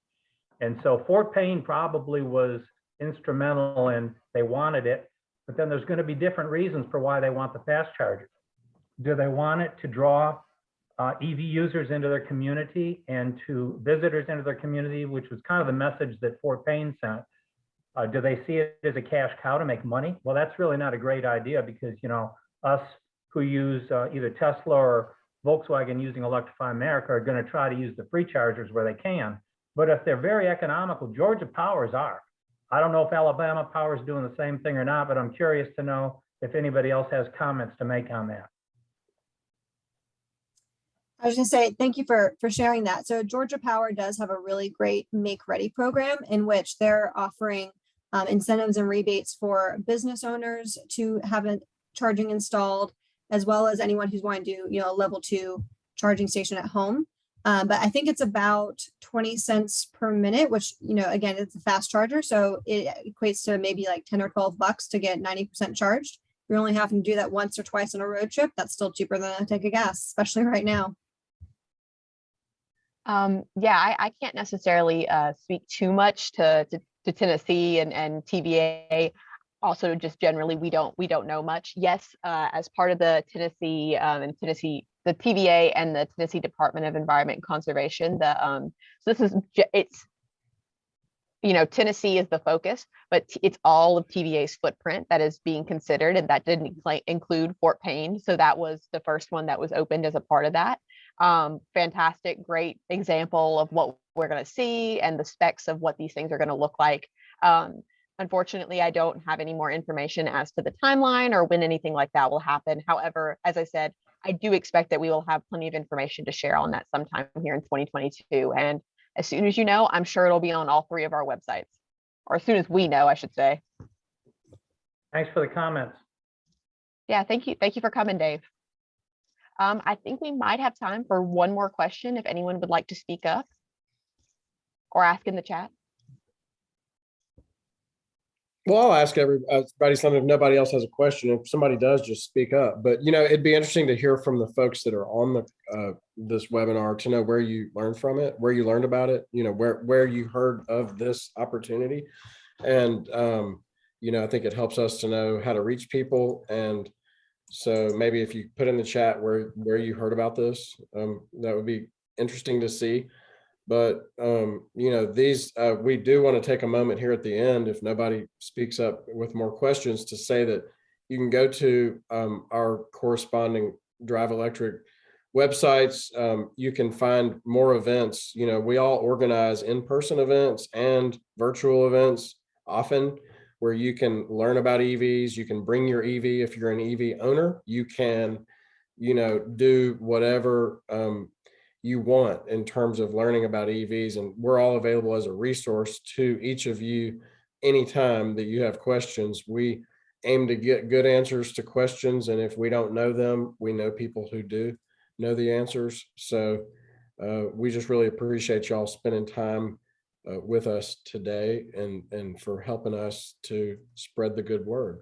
And so Fort Payne probably was instrumental and they wanted it, but then there's going to be different reasons for why they want the fast charger. Do they want it to draw EV users into their community and to visitors into their community, which was kind of the message that Fort Payne sent? Do they see it as a cash cow to make money? Well, that's really not a great idea because, us who use either Tesla Volkswagen using Electrify America are going to try to use the free chargers where they can. But if they're very economical, Georgia Powers are. I don't know if Alabama Power is doing the same thing or not, but I'm curious to know if anybody else has comments to make on that. I was going to say, thank you for sharing that. So Georgia Power does have a really great Make Ready program in which they're offering incentives and rebates for business owners to have a charging installed, as well as anyone who's wanting to do, a level 2 charging station at home. But I think it's about 20 cents per minute, which, again, it's a fast charger. So it equates to maybe like 10 or 12 bucks to get 90% charged. You're only having to do that once or twice on a road trip. That's still cheaper than a tank of gas, especially right now. Yeah, I can't necessarily speak too much to Tennessee and TVA. Also, just generally, we don't know much. Yes, as part of the Tennessee the TVA and the Tennessee Department of Environment and Conservation, so this is Tennessee is the focus, but it's all of TVA's footprint that is being considered, and that didn't include Fort Payne. So that was the first one that was opened as a part of that. Fantastic, great example of what we're going to see and the specs of what these things are going to look like. Unfortunately, I don't have any more information as to the timeline or when anything like that will happen. However, as I said, I do expect that we will have plenty of information to share on that sometime here in 2022. And as soon as I'm sure it'll be on all 3 of our websites, or as soon as we know, I should say. Thanks for the comments. Yeah, thank you. Thank you for coming, Dave. I think we might have time for one more question if anyone would like to speak up or ask in the chat. Well, I'll ask everybody something if nobody else has a question. If somebody does, just speak up. But it'd be interesting to hear from the folks that are on the this webinar to know where you learned from it, where you learned about it, where you heard of this opportunity, and I think it helps us to know how to reach people. And so maybe if you put in the chat where you heard about this, that would be interesting to see. But, we do want to take a moment here at the end, if nobody speaks up with more questions, to say that you can go to our corresponding Drive Electric websites. You can find more events. We all organize in-person events and virtual events often, where you can learn about EVs. You can bring your EV if you're an EV owner. You can, do whatever you want in terms of learning about EVs, and we're all available as a resource to each of you anytime that you have questions. We aim to get good answers to questions, and if we don't know them, we know people who do know the answers. So we just really appreciate y'all spending time with us today and for helping us to spread the good word.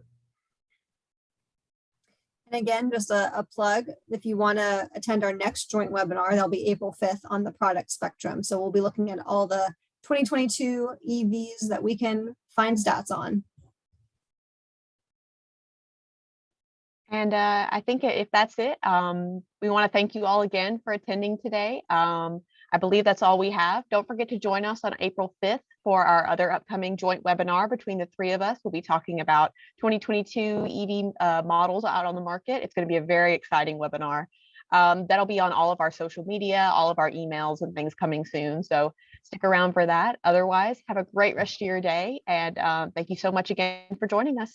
And again, just a plug, if you want to attend our next joint webinar, that'll be April 5th on the product spectrum. So we'll be looking at all the 2022 EVs that we can find stats on. And I think if that's it, we want to thank you all again for attending today. I believe that's all we have. Don't forget to join us on April 5th for our other upcoming joint webinar between the 3 of us. We'll be talking about 2022 EV models out on the market. It's going to be a very exciting webinar. That'll be on all of our social media, all of our emails and things coming soon. So stick around for that. Otherwise, have a great rest of your day. And thank you so much again for joining us.